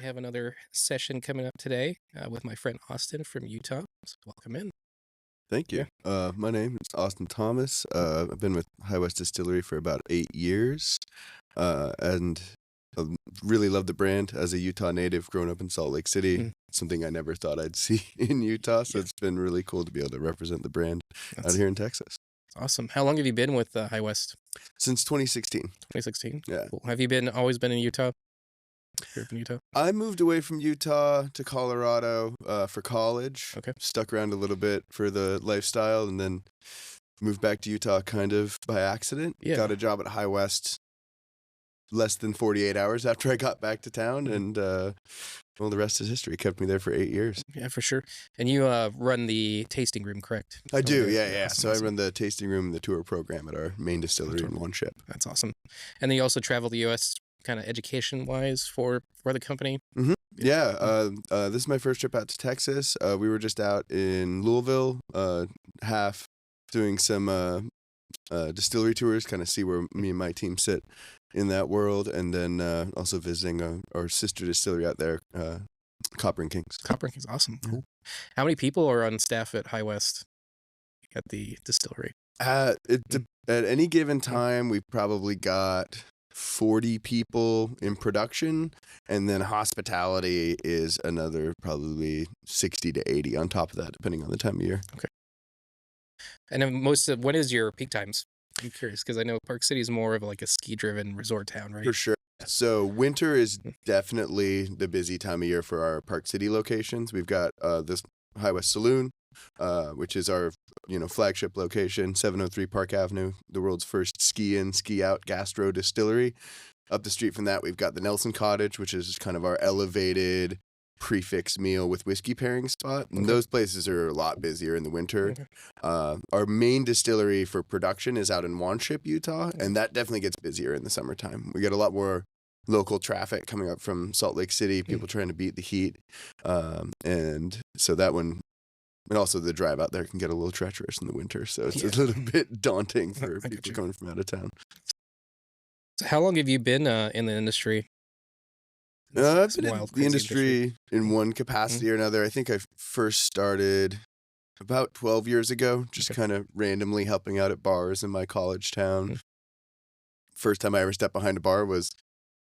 We have another session coming up today with my friend Austin from Utah. So welcome in. Thank you. My name is Austin Thomas. I've been with High West Distillery for about 8 years, and I really love the brand. As a Utah native, growing up in Salt Lake City, something I never thought I'd see in Utah. So it's been really cool to be able to represent the brand out here in Texas. Awesome. How long have you been with High West? Since 2016. 2016? Yeah. Cool. Have you always been in Utah? Grew up in Utah? I moved away from Utah to Colorado for college. Okay. Stuck around a little bit for the lifestyle, and then moved back to Utah kind of by accident. Yeah. Got a job at High West less than 48 hours after I got back to town, and well, the rest is history. Kept me there for 8 years. Yeah, for sure. And you run the tasting room, correct? I do, Okay. yeah. Awesome. So I run the tasting room and the tour program at our main distillery in one ship. That's awesome. And then you also travel the U.S. kind of education-wise for the company? Mm-hmm. Yeah, this is my first trip out to Texas. We were just out in Louisville, half doing some distillery tours, kind of see where me and my team sit in that world, and then also visiting our sister distillery out there, Copper and Kings. Copper and Kings, awesome. Cool. How many people are on staff at High West at the distillery? At any given time, we've probably got 40 people in production, and then hospitality is another probably 60 to 80 on top of that, depending on the time of year. Okay. And then when is your peak times? I'm curious because I know Park City is more of like a ski-driven resort town, right? For sure. So winter is definitely the busy time of year for our Park City locations. We've got this High West Saloon, which is our flagship location, 703 Park Avenue, the world's first ski-in, ski-out gastro distillery. Up the street from that, we've got the Nelson Cottage, which is kind of our elevated prefix meal with whiskey pairing spot. And those places are a lot busier in the winter. Okay. Our main distillery for production is out in Wanship, Utah, and that definitely gets busier in the summertime. We get a lot more local traffic coming up from Salt Lake City, people trying to beat the heat. And so that one, and also the drive out there can get a little treacherous in the winter. So it's a little bit daunting for people coming from out of town. So how long have you been in the industry? I've been in the industry in one capacity or another. I think I first started about 12 years ago, just kind of randomly helping out at bars in my college town. First time I ever stepped behind a bar was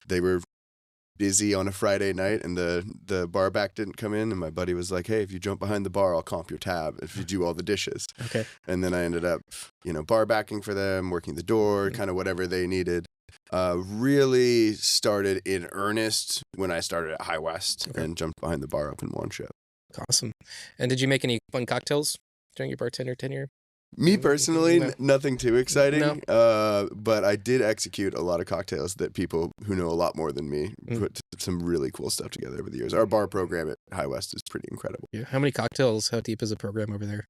they were busy on a Friday night, and the bar back didn't come in, and my buddy was like, hey, if you jump behind the bar, I'll comp your tab if you do all the dishes. Okay. And then I ended up, bar backing for them, working the door, kind of whatever they needed. Really started in earnest when I started at High West and jumped behind the bar up in one ship. Awesome. And did you make any fun cocktails during your bartender tenure? Me personally, nothing too exciting, but I did execute a lot of cocktails that people who know a lot more than me put some really cool stuff together over the years. Our bar program at High West is pretty incredible. Yeah. How many cocktails? How deep is the program over there?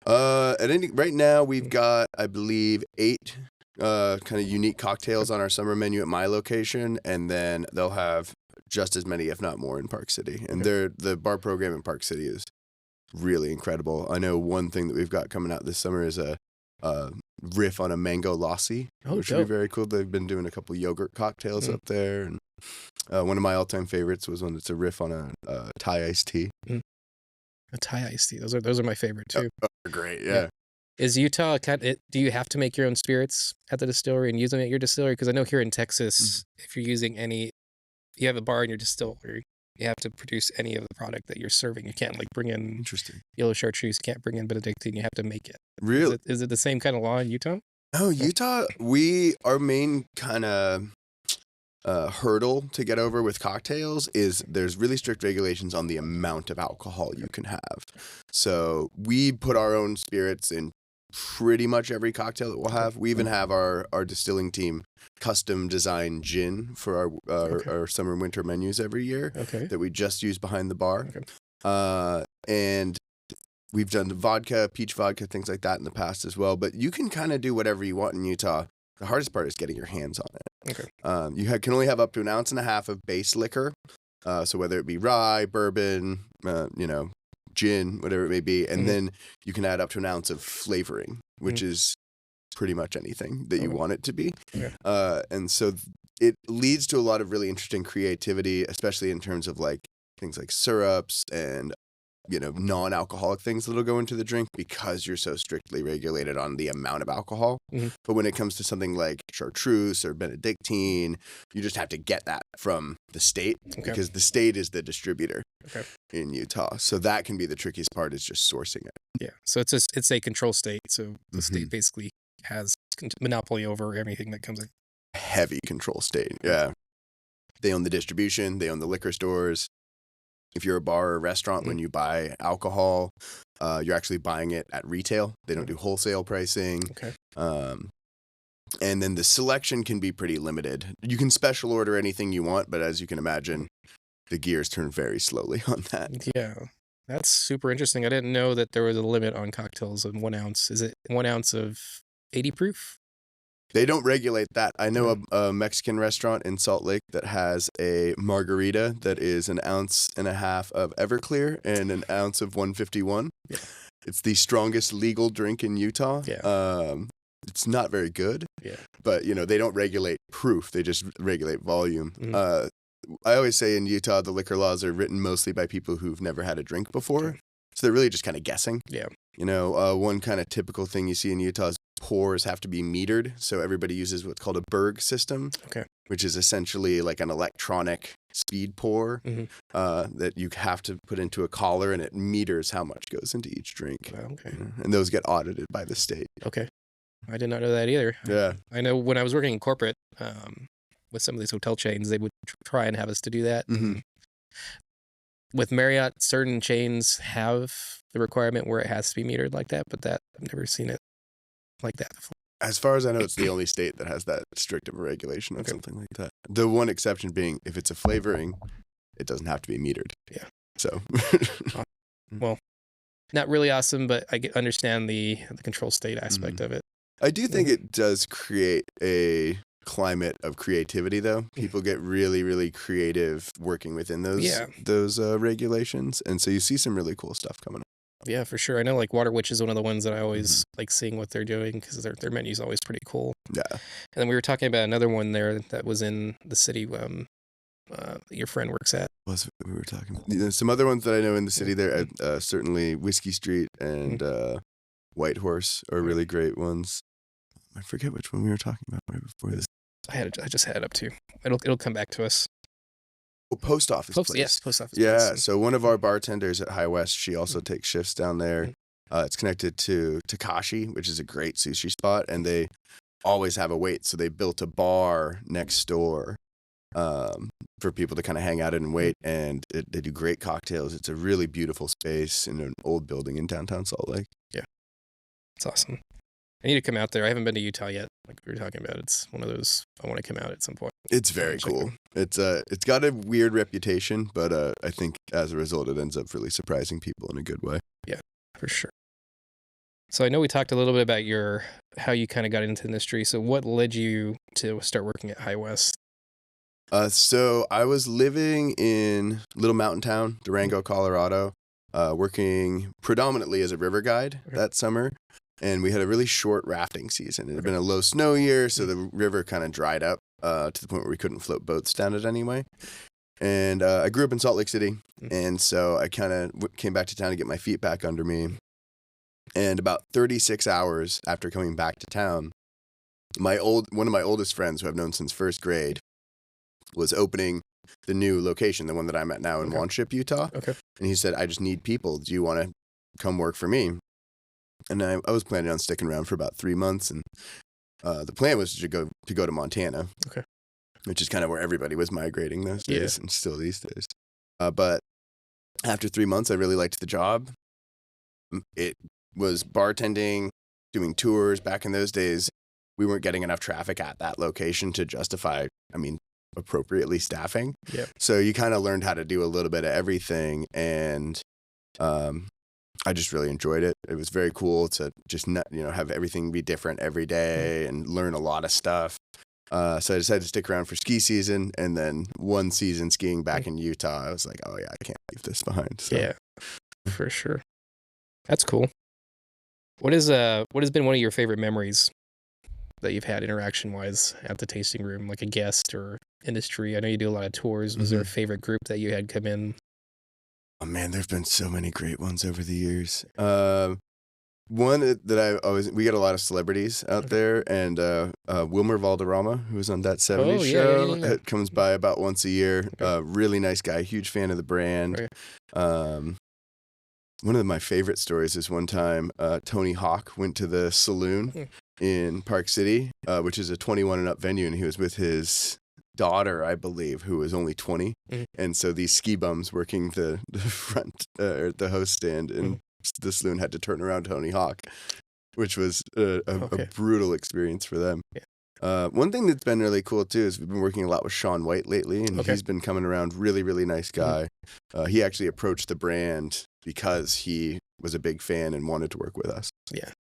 Right now we've got, I believe, 8 kind of unique cocktails on our summer menu at my location, and then they'll have just as many, if not more, in Park City. And the bar program in Park City is really incredible. I know one thing that we've got coming out this summer is a riff on a mango lassi, which would be very cool. They've been doing a couple yogurt cocktails up there, and one of my all-time favorites was when it's a riff on a Thai iced tea. A Thai iced tea. Those are my favorite too. Oh, great, yeah. Is Utah, do you have to make your own spirits at the distillery and use them at your distillery? Because I know here in Texas, if you're using you have a bar in your distillery, you have to produce any of the product that you're serving. You can't bring in yellow chartreuse, you can't bring in Benedictine, you have to make it. Really? Is it the same kind of law in Utah? No, Utah, our main kind of hurdle to get over with cocktails is there's really strict regulations on the amount of alcohol you can have. So we put our own spirits in pretty much every cocktail that we'll have. We even have our distilling team custom design gin for our summer and winter menus every year that we just use behind the bar. And we've done vodka, peach vodka, things like that in the past as well. But you can kind of do whatever you want in Utah. The hardest part is getting your hands on it. You can only have up to 1.5 ounces of base liquor. So whether it be rye, bourbon, gin, whatever it may be, and then you can add up to 1 ounce of flavoring, which is pretty much anything that you want it to be. And so it leads to a lot of really interesting creativity, especially in terms of like things like syrups and non-alcoholic things that'll go into the drink because you're so strictly regulated on the amount of alcohol. Mm-hmm. But when it comes to something like chartreuse or Benedictine, you just have to get that from the state because the state is the distributor in Utah. So that can be the trickiest part, is just sourcing it. Yeah. So it's a control state. So the state basically has monopoly over everything that comes in. Heavy control state. Yeah. They own the distribution. They own the liquor stores. If you're a bar or a restaurant, when you buy alcohol, you're actually buying it at retail. They don't do wholesale pricing. Okay. And then the selection can be pretty limited. You can special order anything you want, but as you can imagine, the gears turn very slowly on that. Yeah. That's super interesting. I didn't know that there was a limit on cocktails of 1 ounce. Is it 1 ounce of 80 proof? They don't regulate that. I know a Mexican restaurant in Salt Lake that has a margarita that is 1.5 ounces of Everclear and 1 ounce of 151. Yeah. It's the strongest legal drink in Utah. Yeah. It's not very good. Yeah. But, they don't regulate proof. They just regulate volume. I always say in Utah, the liquor laws are written mostly by people who've never had a drink before. Okay. So they're really just kind of guessing. Yeah. One kind of typical thing you see in Utah is pours have to be metered. So everybody uses what's called a Berg system, which is essentially like an electronic speed pour that you have to put into a collar, and it meters how much goes into each drink. Okay. And those get audited by the state. Okay. I did not know that either. Yeah. I know when I was working in corporate with some of these hotel chains, they would try and have us to do that. Mm-hmm. With Marriott, certain chains have the requirement where it has to be metered like that, but I've never seen it like that before. As far as I know, it's the only state that has that strict of a regulation on something like that. The one exception being if it's a flavoring, it doesn't have to be metered. Yeah. So. Well, not really awesome, but I understand the control state aspect of it. I do think it does create a climate of creativity, though. People get really, really creative working within those regulations, and so you see some really cool stuff coming up. Yeah, for sure. I know like Water Witch is one of the ones that I always like seeing what they're doing because their menu's always pretty cool. Yeah. And then we were talking about another one there that was in the city your friend works at. What we were talking about? Some other ones that I know in the city there, certainly Whiskey Street and White Horse are really great ones. I forget which one we were talking about right before this. I just had it up too. It'll come back to us. Oh, post office place. Yes, post office Yeah, place. so one of our bartenders at High West, she also takes shifts down there. It's connected to Takashi, which is a great sushi spot, and they always have a wait. So they built a bar next door for people to kind of hang out and wait, and they do great cocktails. It's a really beautiful space in an old building in downtown Salt Lake. Yeah, it's awesome. I need to come out there. I haven't been to Utah yet, like we were talking about. It's one of those I want to come out at some point. It's very cool. It's got a weird reputation, but I think as a result, it ends up really surprising people in a good way. Yeah, for sure. So I know we talked a little bit about how you kind of got into the industry. So what led you to start working at High West? So I was living in a little mountain town, Durango, Colorado, working predominantly as a river guide that summer. And we had a really short rafting season. It had been a low snow year, so the river kind of dried up to the point where we couldn't float boats down it anyway. And I grew up in Salt Lake City, and so I kind of came back to town to get my feet back under me. And about 36 hours after coming back to town, one of my oldest friends, who I've known since first grade, was opening the new location, the one that I'm at now in Wanship, Utah. Okay. And he said, "I just need people. Do you want to come work for me?" And I was planning on sticking around for about 3 months, and the plan was to go to Montana, which is kind of where everybody was migrating those days, and still these days. But after 3 months, I really liked the job. It was bartending, doing tours. Back in those days, we weren't getting enough traffic at that location to justify, appropriately staffing. Yeah. So you kind of learned how to do a little bit of everything, and I just really enjoyed it. It was very cool to just have everything be different every day and learn a lot of stuff. So I decided to stick around for ski season, and then one season skiing back in Utah, I was like, oh yeah, I can't leave this behind. So. Yeah, for sure. That's cool. What has been one of your favorite memories that you've had interaction-wise at the tasting room, like a guest or industry? I know you do a lot of tours. Was there a favorite group that you had come in? Oh man, there've been so many great ones over the years. One that we get a lot of celebrities out there, and Wilmer Valderrama, who was on That 70s show, it comes by about once a year. Really nice guy, huge fan of the brand. Okay. One of my favorite stories is one time Tony Hawk went to the Saloon in Park City, which is a 21 and up venue, and he was with his daughter, I believe, who was only 20. And so these ski bums working the front or the host stand in the Saloon had to turn around Tony Hawk, which was a brutal experience for them. Yeah. One thing that's been really cool too is we've been working a lot with Sean White lately, and he's been coming around. Really, really nice guy. He actually approached the brand because he was a big fan and wanted to work with us. Yeah,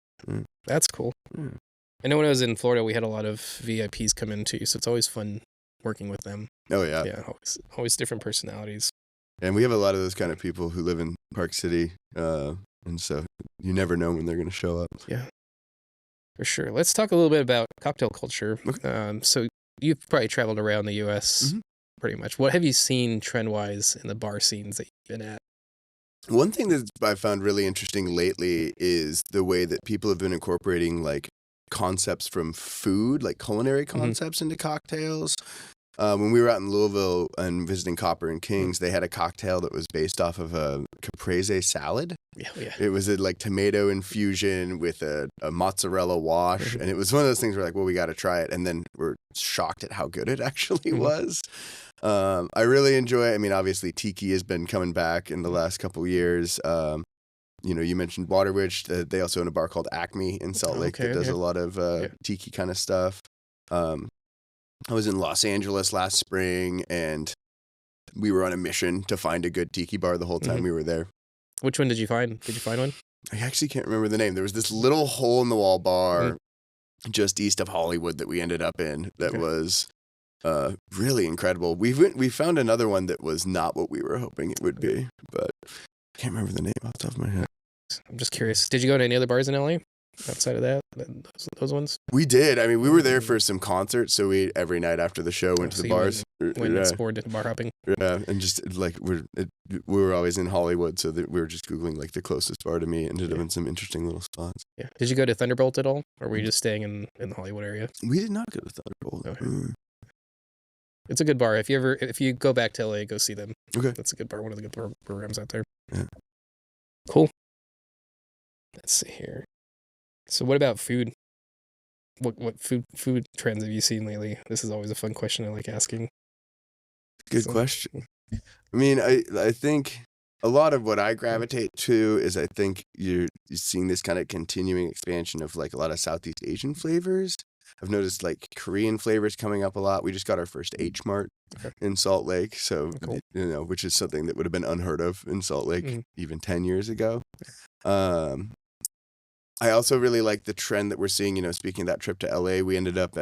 that's cool. I know when I was in Florida, we had a lot of VIPs come in too, so it's always fun working with them. Oh yeah, yeah, always different personalities. And we have a lot of those kind of people who live in Park City, and so you never know when they're going to show up. Yeah, for sure. Let's talk a little bit about cocktail culture. Okay. So you've probably traveled around the U.S. Pretty much. What have you seen trend-wise in the bar scenes that you've been at? One thing that I found really interesting lately is the way that people have been incorporating like concepts from food, like culinary concepts into cocktails. When we were out in Louisville and visiting Copper and Kings, they had a cocktail that was based off of a caprese salad. Yeah. It was a like tomato infusion with a mozzarella wash, and it was one of those things where like, well, we got to try it, and then we're shocked at how good it actually was. I really enjoy it. I mean, obviously, tiki has been coming back in the last couple of years. You know, you mentioned Water Witch. They also own a bar called Acme in Salt Lake that does a lot of tiki kind of stuff. I was in Los Angeles last spring, and we were on a mission to find a good tiki bar the whole time we were there. Which one did you find? Did you find one? I actually can't remember the name. There was this little hole-in-the-wall bar just east of Hollywood that we ended up in that was really incredible. We found another one that was not what we were hoping it would be, but I can't remember the name off the top of my head. I'm just curious. Did you go to any other bars in LA outside of that? Those ones? We did. I mean, we were there for some concerts, so we every night after the show went to the bars. Went and explored bar hopping. Yeah, and just like we were always in Hollywood, so that we were just Googling like the closest bar to me. Ended up in some interesting little spots. Yeah. Did you go to Thunderbolt at all, or were you just staying in the Hollywood area? We did not go to Thunderbolt. Okay. It's a good bar. If you go back to LA, go see them. Okay. That's a good bar. One of the good programs out there. Yeah. Cool. Let's see here. So what about food? What food trends have you seen lately? This is always a fun question I like asking. Good question. I mean, I think a lot of what I gravitate to is I think you're seeing this kind of continuing expansion of like a lot of Southeast Asian flavors. I've noticed like Korean flavors coming up a lot. We just got our first H Mart in Salt Lake, so you know, which is something that would have been unheard of in Salt Lake even 10 years ago. I also really like the trend that we're seeing, you know, speaking of that trip to LA, we ended up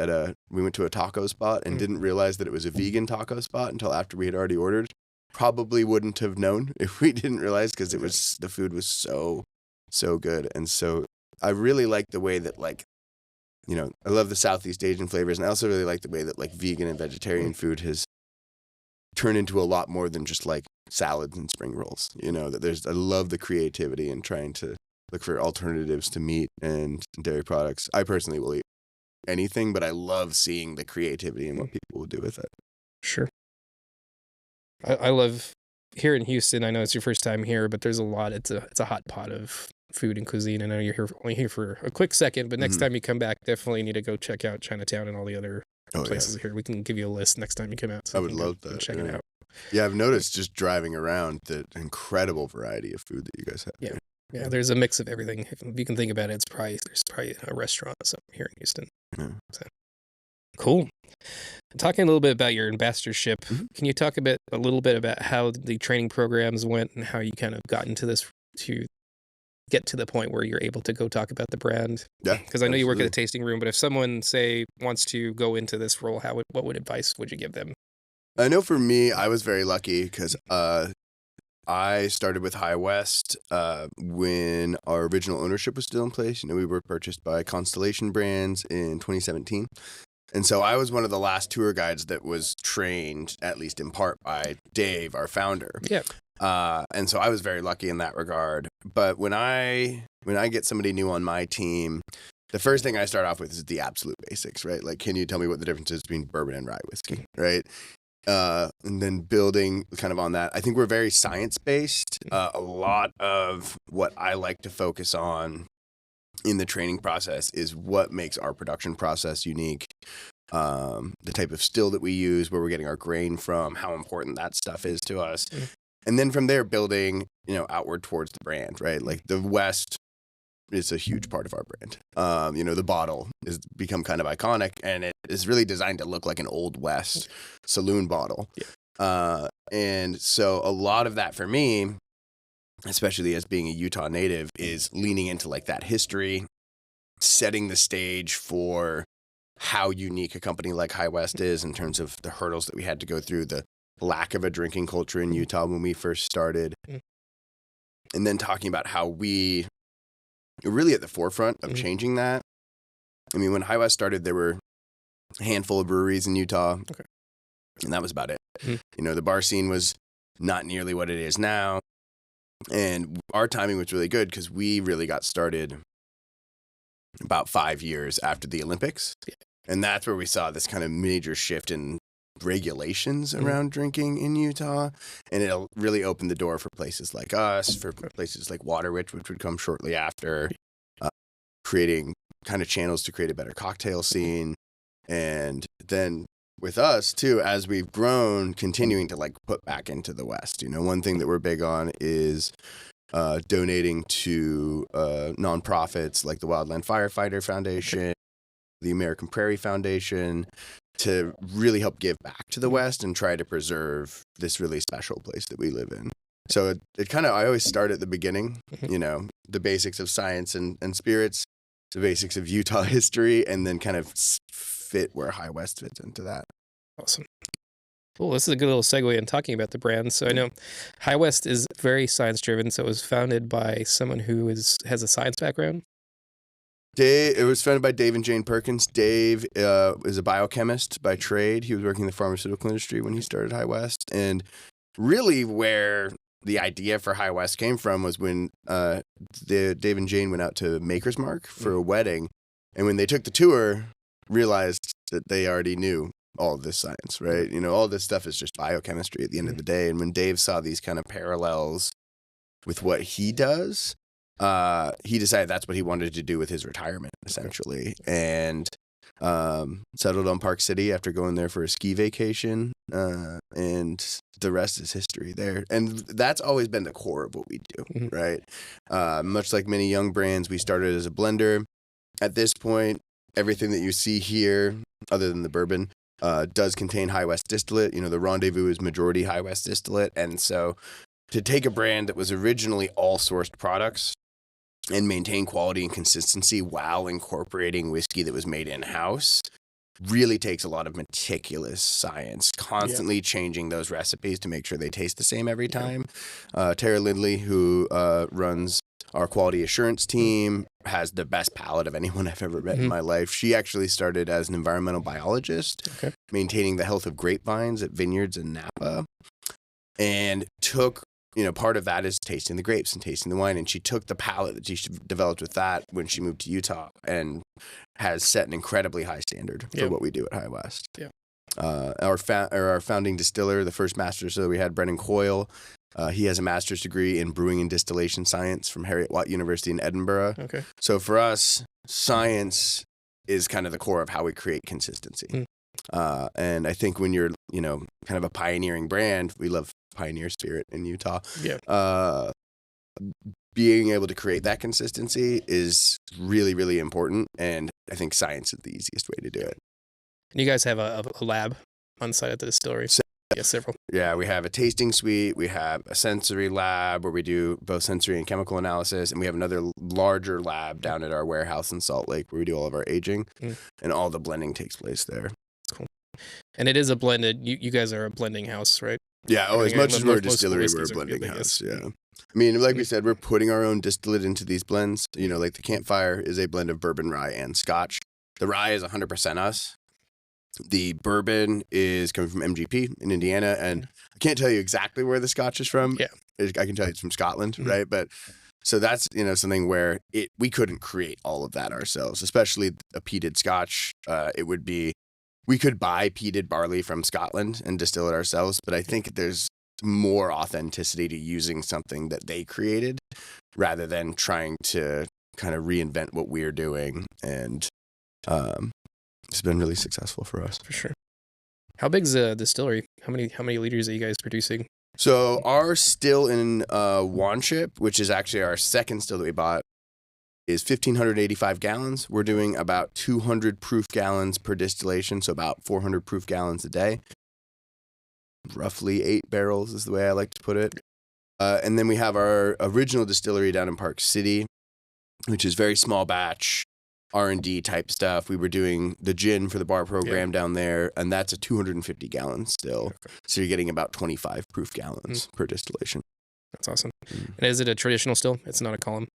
we went to a taco spot and didn't realize that it was a vegan taco spot until after we had already ordered. Probably wouldn't have known if we didn't realize because the food was so good. And so I really like the way that like, you know, I love the Southeast Asian flavors, and I also really like the way that like vegan and vegetarian food has turned into a lot more than just like salads and spring rolls. You know, that I love the creativity and trying to look for alternatives to meat and dairy products. I personally will eat anything, but I love seeing the creativity and what people will do with it. Sure. I love here in Houston. I know it's your first time here, but there's a lot. It's a hot pot of food and cuisine. I know you're only here for a quick second, but next time you come back, definitely need to go check out Chinatown and all the other places here. We can give you a list next time you come out. So I would love that. Check it out. Yeah, I've noticed just driving around the incredible variety of food that you guys have. Yeah. Yeah, there's a mix of everything. If you can think about it, there's probably a restaurant or something here in Houston. So, cool. Talking a little bit about your ambassadorship, can you talk a little bit about how the training programs went and how you kind of got into this to get to the point where you're able to go talk about the brand? Yeah, because I know you work at a tasting room, but if someone, say, wants to go into this role, what advice would you give them? I know for me, I was very lucky because I started with High West when our original ownership was still in place. We were purchased by Constellation Brands in 2017. And so I was one of the last tour guides that was trained, at least in part, by Dave, our founder. Yeah. And so I was very lucky in that regard. But when I get somebody new on my team, the first thing I start off with is the absolute basics, right? Like, can you tell me what the difference is between bourbon and rye whiskey, right? And then building kind of on that. I think we're very science-based. A lot of what I like to focus on in the training process is what makes our production process unique. The type of still that we use, where we're getting our grain from, how important that stuff is to us. And then from there, building, outward towards the brand, right? Like the West is a huge part of our brand. The bottle has become kind of iconic, and it is really designed to look like an Old West saloon bottle. Yeah. And so a lot of that for me, especially as being a Utah native, is leaning into like that history, setting the stage for how unique a company like High West is in terms of the hurdles that we had to go through, the lack of a drinking culture in Utah when we first started, and then talking about how we are really at the forefront of changing that. I mean, when High West started, there were a handful of breweries in Utah, and that was about it. The bar scene was not nearly what it is now. And our timing was really good because we really got started about 5 years after the Olympics. Yeah. And that's where we saw this kind of major shift in regulations around drinking in Utah. And it really opened the door for places like us, for places like Waterwitch, which would come shortly after, creating kind of channels to create a better cocktail scene. And then with us too, as we've grown, continuing to like put back into the West. One thing that we're big on is donating to nonprofits like the Wildland Firefighter Foundation, the American Prairie Foundation, to really help give back to the West and try to preserve this really special place that we live in. So it kind of, I always start at the beginning, the basics of science and spirits, the basics of Utah history, and then kind of fit where High West fits into that. Awesome. Cool. This is a good little segue in talking about the brand. So I know High West is very science driven. So it was founded by someone who has a science background. It was founded by Dave and Jane Perkins. Dave is a biochemist by trade. He was working in the pharmaceutical industry when he started High West. And really where the idea for High West came from was when Dave and Jane went out to Maker's Mark for a wedding. And when they took the tour, realized that they already knew all of this science, right? All this stuff is just biochemistry at the end of the day. And when Dave saw these kind of parallels with what he does, he decided that's what he wanted to do with his retirement, essentially. And settled on Park City after going there for a ski vacation. And the rest is history there. And that's always been the core of what we do, right? Much like many young brands, we started as a blender. At this point, everything that you see here, other than the bourbon, does contain High West distillate. The Rendezvous is majority High West distillate. And so to take a brand that was originally all sourced products and maintain quality and consistency while incorporating whiskey that was made in-house really takes a lot of meticulous science, constantly changing those recipes to make sure they taste the same every time. Tara Lindley, who runs our quality assurance team, has the best palate of anyone I've ever met in my life. She actually started as an environmental biologist, maintaining the health of grapevines at vineyards in Napa, and took, part of that is tasting the grapes and tasting the wine. And she took the palate that she developed with that when she moved to Utah and has set an incredibly high standard for what we do at High West. Our founding distiller, the first master distiller we had, Brennan Coyle, he has a master's degree in brewing and distillation science from Heriot-Watt University in Edinburgh. So for us, science is kind of the core of how we create consistency. And I think when you're, kind of a pioneering brand, we love pioneer spirit in Utah. Being able to create that consistency is really, really important. And I think science is the easiest way to do it. And you guys have a lab on site at the distillery. Several. Yeah, we have a tasting suite. We have a sensory lab where we do both sensory and chemical analysis. And we have another larger lab down at our warehouse in Salt Lake where we do all of our aging. And all the blending takes place there. Cool. And it is a blended, you guys are a blending house, right? Yeah. Oh, as much as we're a distillery, we're a whiskeys are blending good, I house. guess. Yeah. I mean, like we said, we're putting our own distillate into these blends. You know, like the Campfire is a blend of bourbon, rye, and Scotch. The rye is 100% us. The bourbon is coming from MGP in Indiana, and I can't tell you exactly where the Scotch is from. Yeah. I can tell you it's from Scotland, right? But so that's, you know, something where we couldn't create all of that ourselves, especially a peated Scotch. We could buy peated barley from Scotland and distill it ourselves, but I think there's more authenticity to using something that they created rather than trying to kind of reinvent what we're doing. And it's been really successful for us. For sure. How big's the distillery? How many liters are you guys producing? So our still in Wanship, which is actually our second still that we bought, is 1,585 gallons. We're doing about 200 proof gallons per distillation, so about 400 proof gallons a day. Roughly 8 barrels is the way I like to put it. And then we have our original distillery down in Park City, which is very small batch R&D type stuff. We were doing the gin for the bar program down there, and that's a 250 gallons still. Okay. So you're getting about 25 proof gallons per distillation. That's awesome. And is it a traditional still? It's not a column?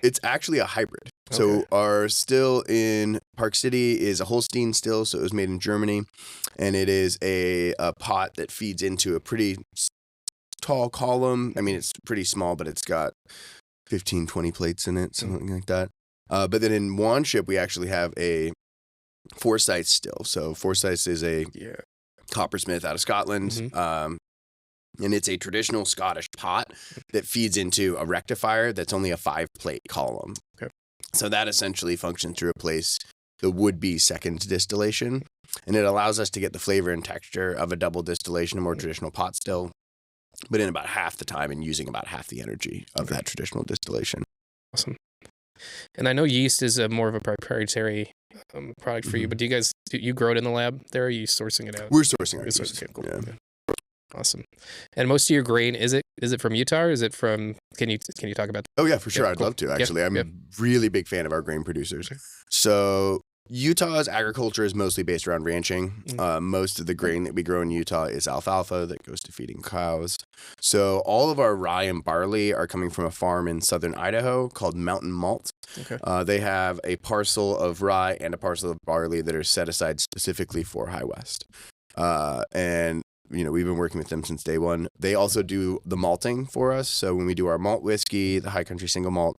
It's actually a hybrid. Okay. So our still in Park City is a Holstein still, so it was made in Germany, and it is a pot that feeds into a pretty tall column. I mean, it's pretty small, but it's got 15, 20 plates in it, something like that. But then in Wanship, we actually have a Forsyth still. So Forsyth is a coppersmith out of Scotland. And it's a traditional Scottish pot that feeds into a rectifier that's only a 5-plate column. Okay. So that essentially functions to replace the would-be second distillation. And it allows us to get the flavor and texture of a double distillation, a more traditional pot still, but in about half the time and using about half the energy of that traditional distillation. Awesome. And I know yeast is more of a proprietary product for you, but do you grow it in the lab there, or are you sourcing it out? We're sourcing our yeast. Okay, cool. Yeah. Awesome. And most of your grain, is it from Utah, or is it from, can you talk about that? Oh yeah, for sure. I'd love to, actually. I'm a really big fan of our grain producers. Okay. So Utah's agriculture is mostly based around ranching. Most of the grain that we grow in Utah is alfalfa that goes to feeding cows. So all of our rye and barley are coming from a farm in southern Idaho called Mountain Malt. Okay. They have a parcel of rye and a parcel of barley that are set aside specifically for High West. And you know, we've been working with them since day one. They also do the malting for us. So when we do our malt whiskey, the High Country single malt,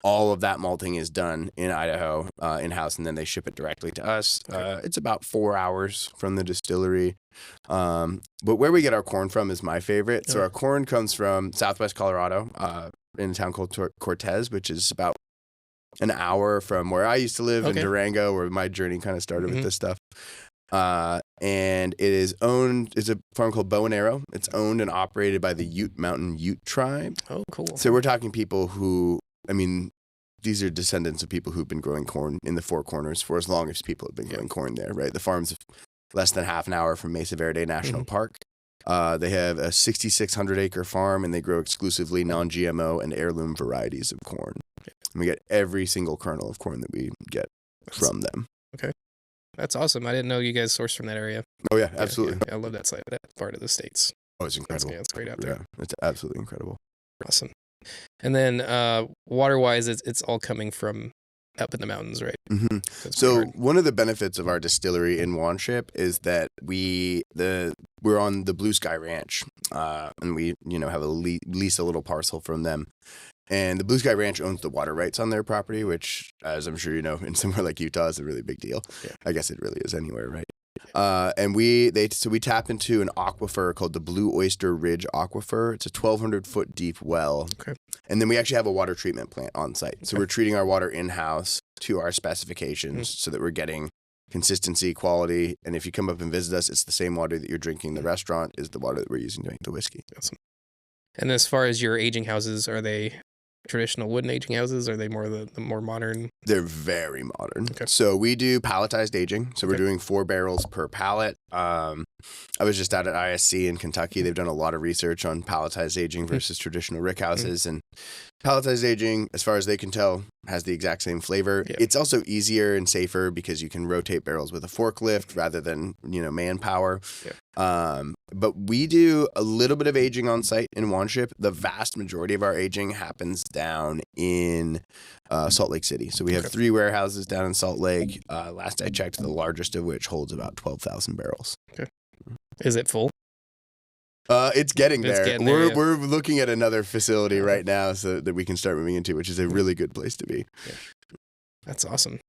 all of that malting is done in Idaho, in-house, and then they ship it directly to us. It's about 4 hours from the distillery. But where we get our corn from is my favorite. So our corn comes from southwest Colorado, in a town called Cortez, which is about an hour from where I used to live in Durango, where my journey kind of started with this stuff. And it is owned, it's a farm called Bow and Arrow. It's owned and operated by the Ute Mountain Ute tribe. Oh, cool. So we're talking people who, I mean, these are descendants of people who've been growing corn in the Four Corners for as long as people have been growing corn there, right? The farm's less than half an hour from Mesa Verde National Park. They have a 6,600 acre farm, and they grow exclusively non-GMO and heirloom varieties of corn. And we get every single kernel of corn that we get from them. Okay. That's awesome. I didn't know you guys sourced from that area. Oh, yeah, absolutely. I love that side, that part of the States. Oh, it's incredible. It's great out there. Yeah, it's absolutely incredible. Awesome. And then water-wise, it's all coming from up in the mountains, right? So one of the benefits of our distillery in Wanship is that we're on the Blue Sky Ranch, and we have lease a little parcel from them. And the Blue Sky Ranch owns the water rights on their property, which, as I'm sure you know, in somewhere like Utah is a really big deal. Yeah. I guess it really is anywhere, right? And we tap into an aquifer called the Blue Oyster Ridge Aquifer. It's a 1,200-foot deep well. Okay. And then we actually have a water treatment plant on site. So we're treating our water in-house to our specifications so that we're getting consistency, quality. And if you come up and visit us, it's the same water that you're drinking in the restaurant is the water that we're using to make the whiskey. Awesome. And as far as your aging houses, are they traditional wooden aging houses, or are they more the more modern? They're very modern. Okay. So we do palletized aging. So we're doing 4 barrels per pallet. I was just out at ISC in Kentucky. They've done a lot of research on palletized aging versus traditional rickhouses. And Palletized aging, as far as they can tell, has the exact same flavor. Yeah. It's also easier and safer because you can rotate barrels with a forklift rather than, manpower. Yeah. But we do a little bit of aging on site in Wanship. The vast majority of our aging happens down in Salt Lake City. So we have 3 warehouses down in Salt Lake. Last I checked, the largest of which holds about 12,000 barrels. Okay. Is it full? It's getting there. We're yeah. looking at another facility right now so that we can start moving into, which is a really good place to be. Yeah. That's awesome.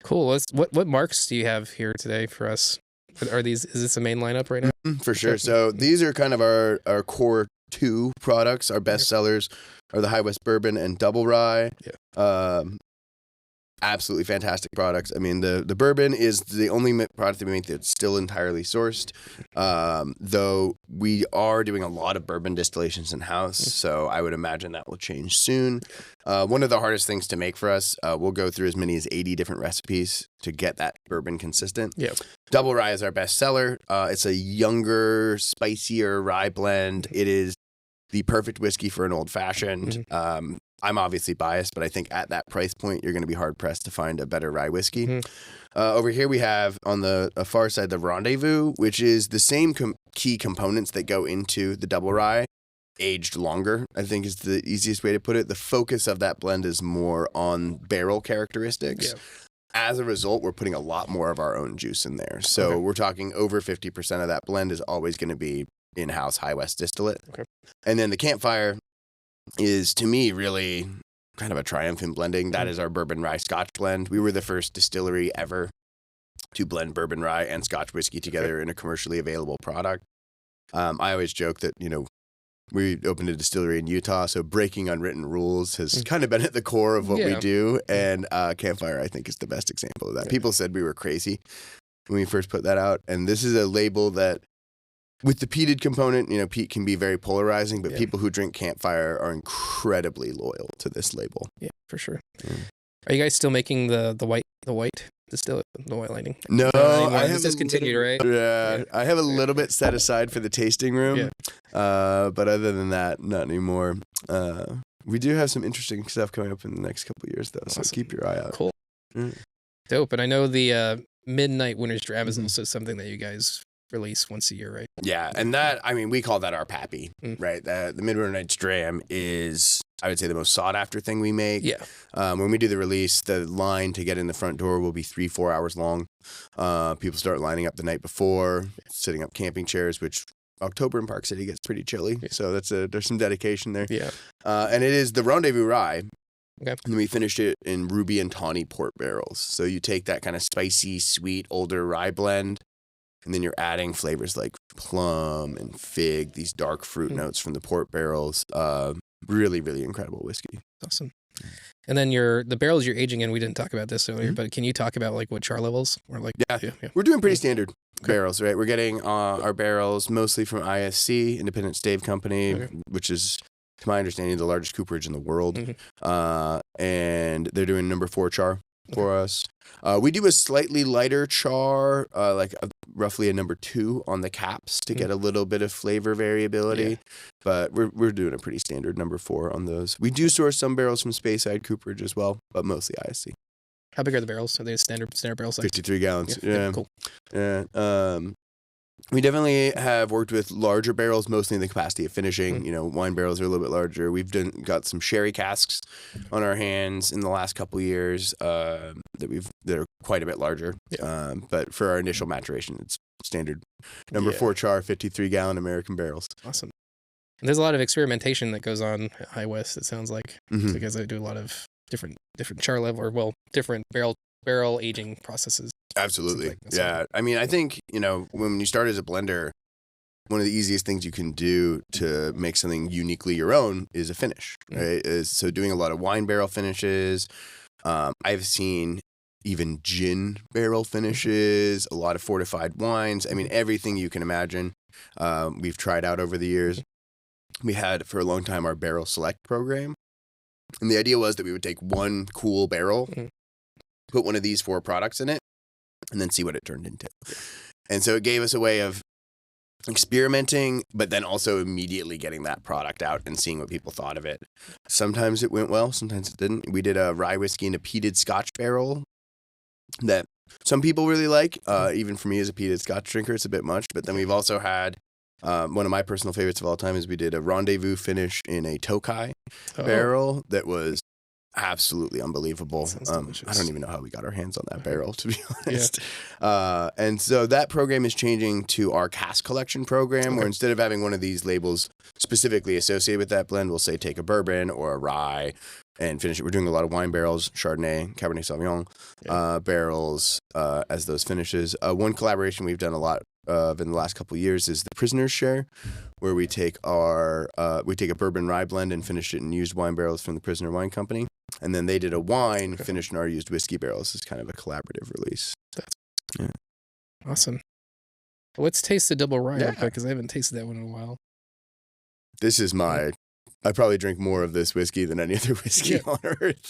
Cool. What marks do you have here today for us? Is this a main lineup right now? For sure. So these are kind of our core 2 products. Our best sellers are the High West Bourbon and Double Rye. Yeah. Absolutely fantastic products. I mean, the bourbon is the only product that we make that's still entirely sourced, though we are doing a lot of bourbon distillations in-house, so I would imagine that will change soon. One of the hardest things to make for us, we'll go through as many as 80 different recipes to get that bourbon consistent. Yeah. Double Rye is our best seller. It's a younger, spicier rye blend. It is the perfect whiskey for an old-fashioned. I'm obviously biased, but I think at that price point, you're going to be hard-pressed to find a better rye whiskey. Over here we have, on the far side, the Rendezvous, which is the same key components that go into the Double Rye, aged longer, I think is the easiest way to put it. The focus of that blend is more on barrel characteristics. Yeah. As a result, we're putting a lot more of our own juice in there. So we're talking over 50% of that blend is always going to be in-house High West distillate. Okay. And then the Campfire is, to me, really kind of a triumphant blending. That is our bourbon rye Scotch blend. We were the first distillery ever to blend bourbon rye and Scotch whiskey together in a commercially available product. I always joke that, we opened a distillery in Utah, so breaking unwritten rules has kind of been at the core of what we do. And Campfire, I think, is the best example of that. People said we were crazy when we first put that out. And this is a label that, with the peated component, peat can be very polarizing, but people who drink Campfire are incredibly loyal to this label. Yeah, for sure. Are you guys still making the white distillate, the white lightning? No, I have discontinued, right? Yeah, I have a little bit set aside for the tasting room. Yeah. But other than that, not anymore. We do have some interesting stuff coming up in the next couple of years, though, so keep your eye out. Cool. Dope. And I know the Midnight Winter's Dram is also something that you guys release once a year, right? Yeah, and that, we call that our pappy, right? The Midwinter Night's Dram is, I would say, the most sought-after thing we make. Yeah. When we do the release, the line to get in the front door will be 3-4 hours long. People start lining up the night before, setting up camping chairs, which October in Park City gets pretty chilly, so there's some dedication there. Yeah. And it is the Rendezvous Rye. Okay. And we finished it in ruby and tawny port barrels. So you take that kind of spicy, sweet, older rye blend, and then you're adding flavors like plum and fig, these dark fruit notes from the port barrels. Really, really incredible whiskey. Awesome. And then the barrels you're aging in, we didn't talk about this earlier, but can you talk about what char levels or Yeah. We're doing pretty standard barrels, right? We're getting our barrels mostly from ISC, Independent Stave Company, which is, to my understanding, the largest cooperage in the world. And they're doing number 4 char for us. We do a slightly lighter char, roughly a number 2 on the caps to get a little bit of flavor variability, but we're doing a pretty standard number 4 on those. We do source some barrels from Speyside Cooperage as well, but mostly ISC. How big are the barrels? Are they standard barrels? 53 gallons. Yeah. Cool. Yeah. We definitely have worked with larger barrels, mostly in the capacity of finishing. Wine barrels are a little bit larger. We've got some sherry casks on our hands in the last couple of years that are quite a bit larger. Yeah. But for our initial maturation, it's standard number 4 char, 53-gallon American barrels. Awesome. And there's a lot of experimentation that goes on at High West, it sounds like, because they do a lot of different char level, or different barrel aging processes. Absolutely. Yeah. I think, when you start as a blender, one of the easiest things you can do to make something uniquely your own is a finish, right? So doing a lot of wine barrel finishes. I've seen even gin barrel finishes, a lot of fortified wines. Everything you can imagine. We've tried out over the years. We had, for a long time, our barrel select program. And the idea was that we would take one cool barrel, put one of these 4 products in it, and then see what it turned into. And so it gave us a way of experimenting, but then also immediately getting that product out and seeing what people thought of it. Sometimes it went well, sometimes it didn't. We did a rye whiskey in a peated Scotch barrel that some people really like. Even for me as a peated Scotch drinker, it's a bit much. But then we've also had one of my personal favorites of all time is we did a rendezvous finish in a Tokai barrel that was absolutely unbelievable. I don't even know how we got our hands on that barrel, to be honest. Yeah. And so that program is changing to our cask collection program, where instead of having one of these labels specifically associated with that blend, we'll say take a bourbon or a rye and finish it. We're doing a lot of wine barrels, Chardonnay, Cabernet Sauvignon barrels as those finishes. One collaboration we've done a lot of in the last couple of years is the Prisoner's Share, where we take a bourbon rye blend and finish it in used wine barrels from the Prisoner Wine Company. And then they did a wine finished in our used whiskey barrels. It's kind of a collaborative release. That's awesome. Let's taste the double rye because I haven't tasted that one in a while. This is I probably drink more of this whiskey than any other whiskey on earth.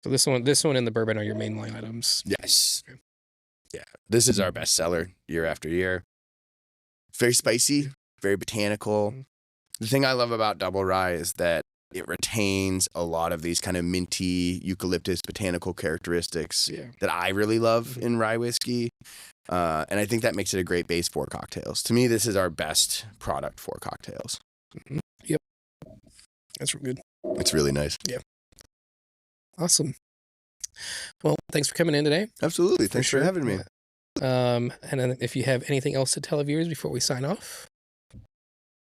So this one and the bourbon are your main line items. Yes. Okay. Yeah. This is our best seller year after year. Very spicy, very botanical. The thing I love about double rye is that it retains a lot of these kind of minty eucalyptus botanical characteristics that I really love in rye whiskey. And I think that makes it a great base for cocktails. To me, this is our best product for cocktails. Mm-hmm. Yep. That's real good. It's really nice. Yeah. Awesome. Well, thanks for coming in today. Absolutely. Thanks for having me. And then if you have anything else to tell our viewers before we sign off.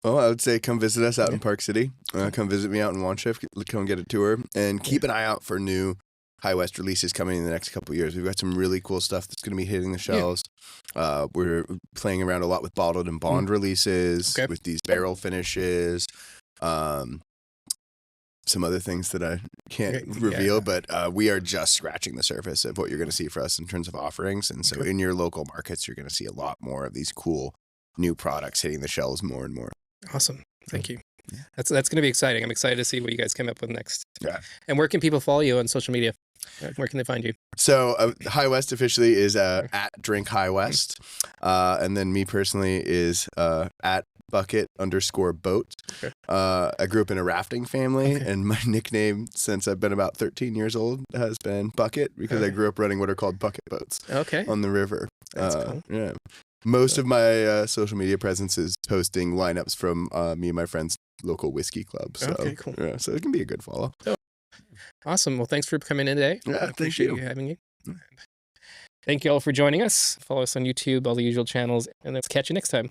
Well, I would say come visit us out in Park City. Come visit me out in Wandshift. Come get a tour. And keep an eye out for new High West releases coming in the next couple of years. We've got some really cool stuff that's going to be hitting the shelves. We're playing around a lot with bottled and bond releases, with these barrel finishes. Some other things that I can't reveal, but we are just scratching the surface of what you're going to see for us in terms of offerings. And so in your local markets, you're going to see a lot more of these cool new products hitting the shelves more and more. Awesome. Thank you. Yeah. That's going to be exciting. I'm excited to see what you guys come up with next. Yeah. And where can people follow you on social media? Where can they find you? So High West officially is at Drink High West. And then me personally is at bucket_boat. Okay. I grew up in a rafting family, and my nickname since I've been about 13 years old has been Bucket because I grew up running what are called bucket boats on the river. That's cool. Yeah. Most of my social media presence is posting lineups from me and my friends' local whiskey club. So, cool. Yeah, so it can be a good follow. Oh. Awesome. Well, thanks for coming in today. Yeah, thank you. Having you. Thank you all for joining us. Follow us on YouTube, all the usual channels, and let's catch you next time.